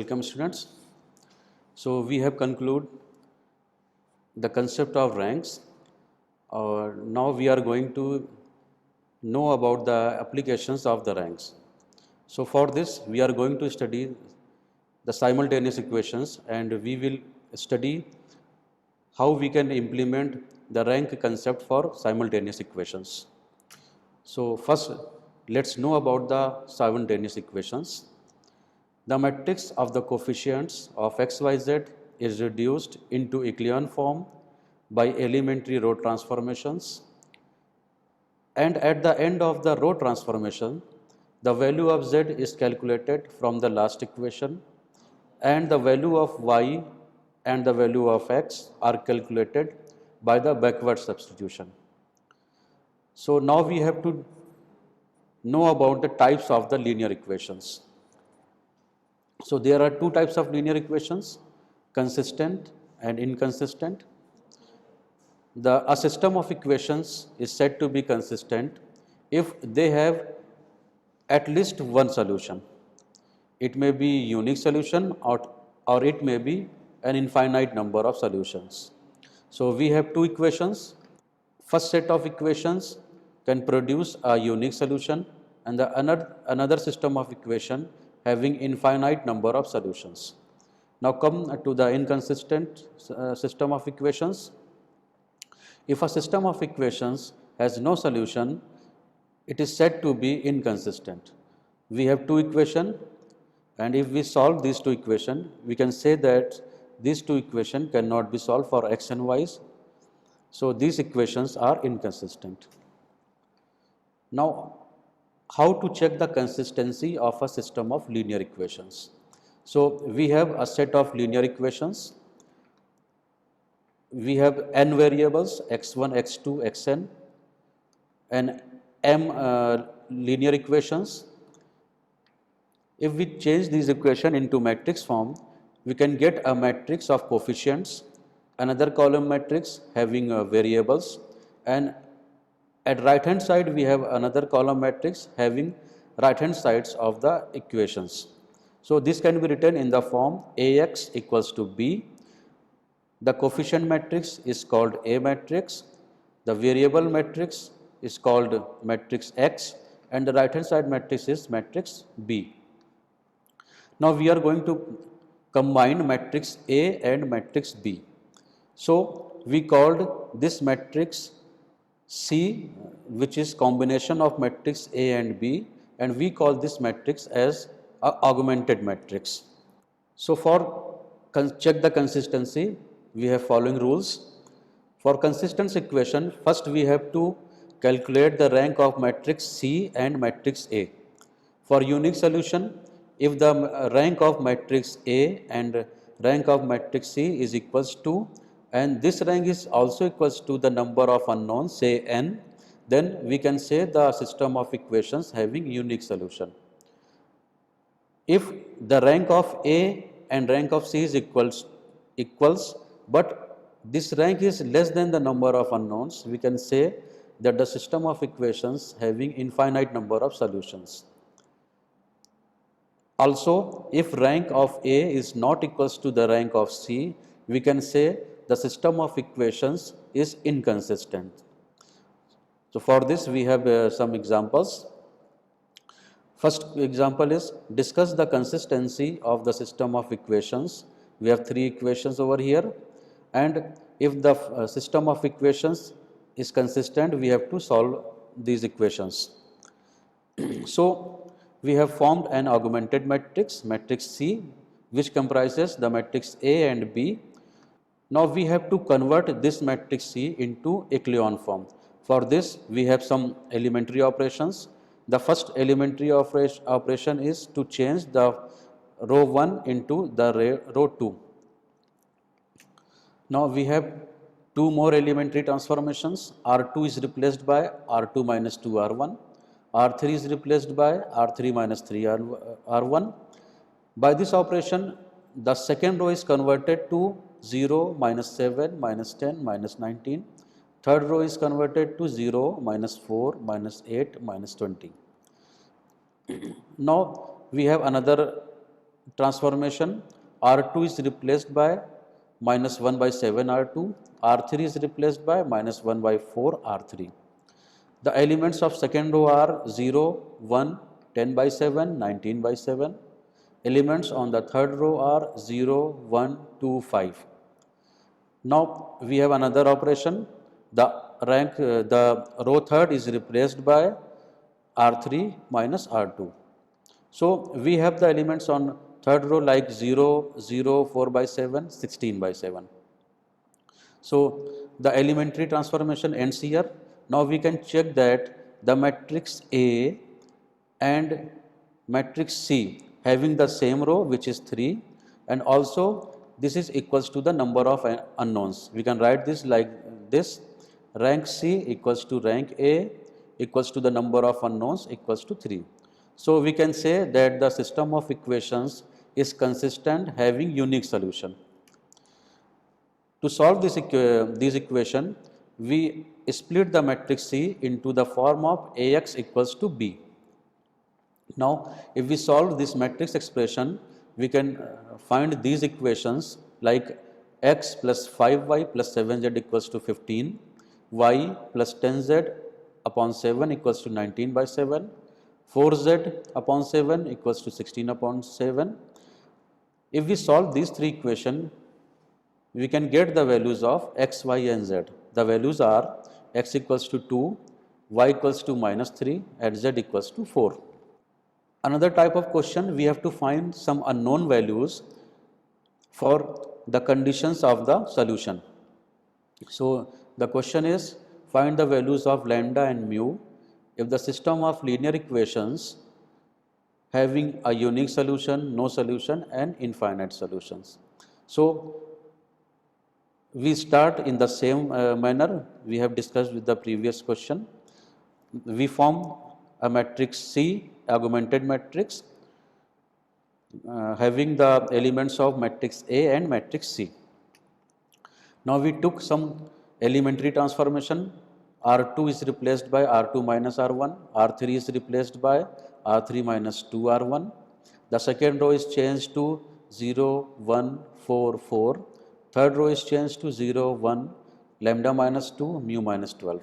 welcome students. So we have concluded the concept of ranks. Now we are going to know about the applications of the ranks. So for this we are going to study the simultaneous equations, and we will study how we can implement the rank concept for simultaneous equations. So first let's know about the simultaneous equations. The matrix of the coefficients of xyz is reduced into Euclidean form by elementary row transformations, and at the end of the row transformation, the value of z is calculated from the last equation, and the value of y and the value of x are calculated by the backward substitution. So now we have to know about the types of the linear equations. So there are two types of linear equations, consistent and inconsistent. A system of equations is said to be consistent if they have at least one solution. It may be unique solution or it may be an infinite number of solutions. So we have two equations. First set of equations can produce a unique solution, and another system of equation having infinite number of solutions. Now come to the inconsistent system of equations. If a system of equations has no solution, it is said to be inconsistent. We have two equations, and if we solve these two equations, we can say that these two equations cannot be solved for x and y's. So these equations are inconsistent. Now, how to check the consistency of a system of linear equations? So we have a set of linear equations. We have n variables x1, x2, xn, and m linear equations. If we change these equations into matrix form, we can get a matrix of coefficients, another column matrix having variables, and at right hand side we have another column matrix having right hand sides of the equations. So this can be written in the form Ax equals to B. The coefficient matrix is called A matrix, the variable matrix is called matrix X, and the right hand side matrix is matrix B. Now we are going to combine matrix A and matrix B. So we called this matrix C, which is combination of matrix A and B, and we call this matrix as a augmented matrix. So for check the consistency, we have following rules. For consistent equation, first we have to calculate the rank of matrix C and matrix A. For unique solution, if the rank of matrix A and rank of matrix C is equals to, and this rank is also equals to the number of unknowns, say n, then we can say the system of equations having unique solution. If the rank of A and rank of C is equals, but this rank is less than the number of unknowns, we can say that the system of equations having infinite number of solutions. Also, if rank of A is not equals to the rank of C, we can say the system of equations is inconsistent. So for this we have some examples. First example is discuss the consistency of the system of equations. We have three equations over here, and if the system of equations is consistent, we have to solve these equations. So we have formed an augmented matrix, matrix C, which comprises the matrix A and B. Now we have to convert this matrix C into Euclidean form. For this we have some elementary operations. The first elementary operation is to change the row 1 into the row 2. Now we have two more elementary transformations. R2 is replaced by R2 minus 2R1. R3 is replaced by R3 minus 3R1. By this operation, the second row is converted to 0, minus 7, minus 10, minus 19. Third row is converted to 0, minus 4, minus 8, minus 20. Now we have another transformation, R2 is replaced by minus 1 by 7 R2, R3 is replaced by minus 1 by 4 R3. The elements of second row are 0, 1, 10 by 7, 19 by 7. Elements on the third row are 0, 1, 2, 5. Now we have another operation. The row third is replaced by R3 minus R2. So we have the elements on third row like 0, 0, 4 by 7, 16 by 7. So the elementary transformation ends here. Now we can check that the matrix A and matrix C having the same row, which is 3, and also this is equals to the number of unknowns. We can write this like this: rank C equals to rank A equals to the number of unknowns equals to 3. So we can say that the system of equations is consistent, having unique solution. To solve this equation, we split the matrix C into the form of Ax equals to B. Now, if we solve this matrix expression, we can find these equations like x plus 5y plus 7z equals to 15, y plus 10z upon 7 equals to 19 by 7, 4z upon 7 equals to 16 upon 7. If we solve these three equations, we can get the values of x, y and z. The values are x equals to 2, y equals to minus 3 and z equals to 4. Another type of question, we have to find some unknown values for the conditions of the solution. So the question is, find the values of lambda and mu if the system of linear equations having a unique solution, no solution and infinite solutions. So we start in the same manner we have discussed with the previous question. We form a matrix C, augmented matrix, having the elements of matrix A and matrix C. Now we took some elementary transformation. R2 is replaced by R2 minus R1, R3 is replaced by R3 minus 2 R1. The second row is changed to 0, 1, 4, 4. Third row is changed to 0, 1, lambda minus 2, mu minus 12.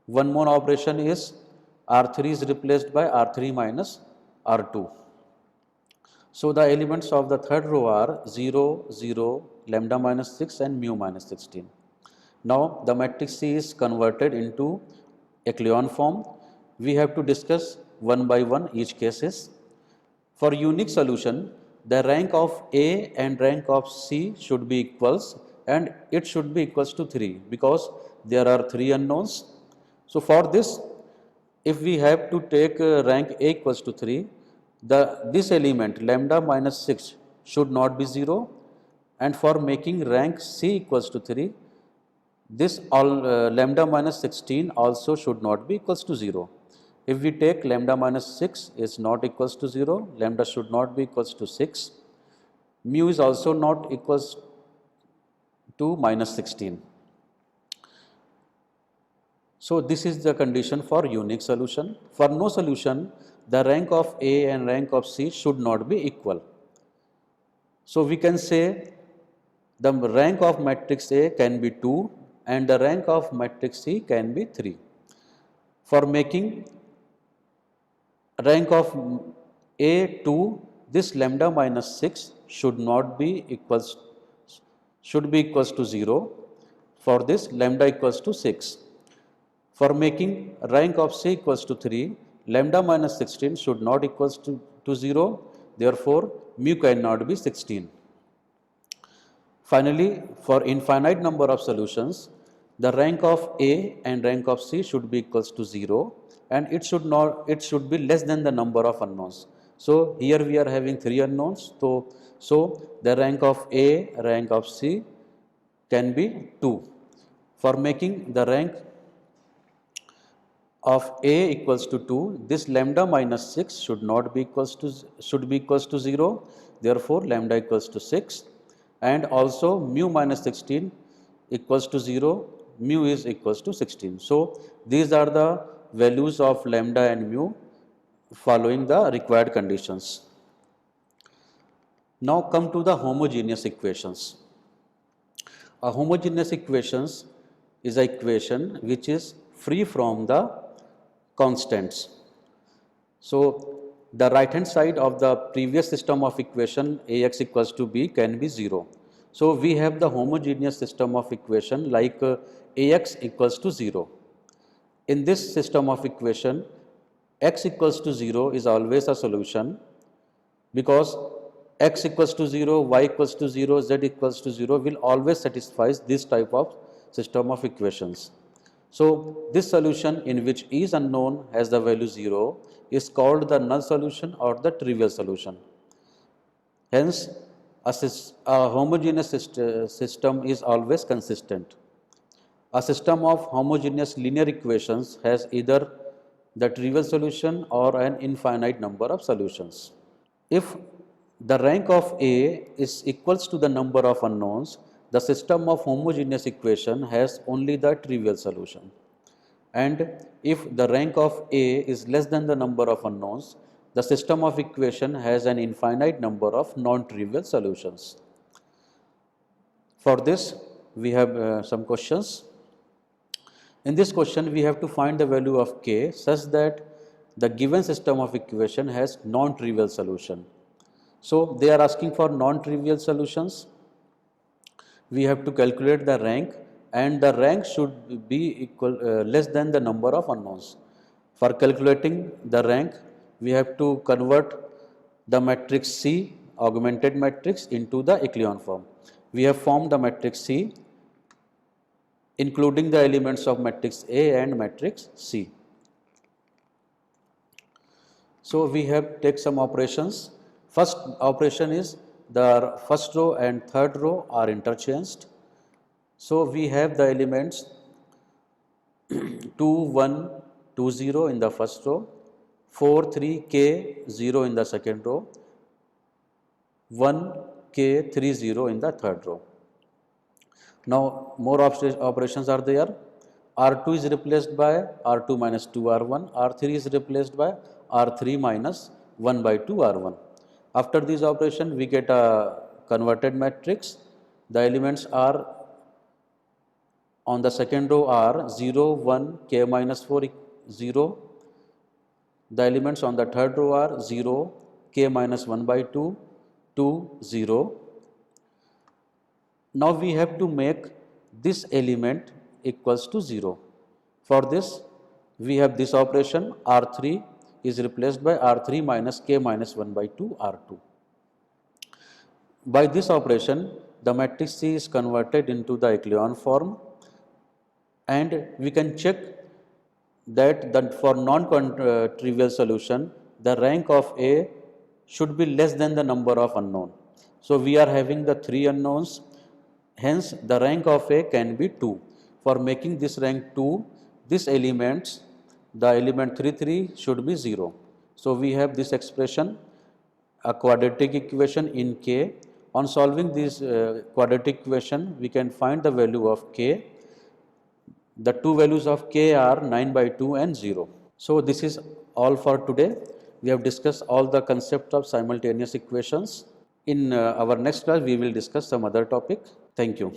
One more operation is R3 is replaced by R3 minus R2. So the elements of the third row are 0, 0, lambda minus 6 and mu minus 16. Now the matrix C is converted into echelon form. We have to discuss one by one each cases. For unique solution, the rank of A and rank of C should be equals, and it should be equals to 3 because there are 3 unknowns. So for this, if we have to take rank A equals to 3, this element lambda minus 6 should not be 0, and for making rank C equals to 3, this lambda minus 16 also should not be equals to 0. If we take lambda minus 6 is not equals to 0, lambda should not be equals to 6, mu is also not equals to minus 16. So this is the condition for unique solution. For no solution, the rank of A and rank of C should not be equal. So we can say the rank of matrix A can be 2 and the rank of matrix C can be 3. For making rank of A 2, this lambda minus 6 should be equals to 0. For this, lambda equals to 6. For making rank of C equals to 3, lambda minus 16 should not equals to 0. Therefore, mu cannot be 16. Finally, for infinite number of solutions, the rank of A and rank of C should be equals to 0, and it should be less than the number of unknowns. So here we are having 3 unknowns. So the rank of A, rank of C can be 2. For making the rank of A equals to 2, this lambda minus 6 should be equals to 0. Therefore, lambda equals to 6, and also mu minus 16 equals to 0. Mu is equals to 16. So these are the values of lambda and mu following the required conditions. Now come to the homogeneous equations. A homogeneous equations is an equation which is free from the constants. So the right hand side of the previous system of equation Ax equals to b can be 0. So we have the homogeneous system of equation like Ax equals to 0. In this system of equation, x equals to 0 is always a solution, because x equals to 0, y equals to 0, z equals to 0 will always satisfy this type of system of equations. So this solution in which E is unknown has the value 0 is called the null solution or the trivial solution. Hence, a homogeneous system is always consistent. A system of homogeneous linear equations has either the trivial solution or an infinite number of solutions. If the rank of A is equals to the number of unknowns, the system of homogeneous equation has only the trivial solution. And if the rank of A is less than the number of unknowns, the system of equation has an infinite number of non-trivial solutions. For this, we have some questions. In this question, we have to find the value of k such that the given system of equation has non-trivial solution. So they are asking for non-trivial solutions. We have to calculate the rank, and the rank should be equal less than the number of unknowns. For calculating the rank, we have to convert the matrix C, augmented matrix, into the echelon form. We have formed the matrix C including the elements of matrix A and matrix C. So we have take some operations. First operation is the first row and third row are interchanged. So we have the elements 2, 1, 2, 0 in the first row, 4, 3, k, 0 in the second row, 1, k, 3, 0 in the third row. Now more operations are there. R2 is replaced by R2 minus 2R1, R3 is replaced by R3 minus 1 by 2 R1. After this operation, we get a converted matrix. The elements are on the second row are 0, 1, k minus 4, 0. The elements on the third row are 0, k minus 1 by 2, 2, 0. Now we have to make this element equals to 0. For this, we have this operation R3 is replaced by R3 minus k minus 1 by 2 R2. By this operation, the matrix C is converted into the echelon form, and we can check that for non-trivial solution, the rank of A should be less than the number of unknown. So we are having the 3 unknowns, hence the rank of A can be 2. For making this rank 2, this elements, the element 3, 3 should be 0. So we have this expression, a quadratic equation in K. On solving this quadratic equation, we can find the value of K. The two values of K are 9 by 2 and 0. So this is all for today. We have discussed all the concepts of simultaneous equations. In our next class, we will discuss some other topic. Thank you.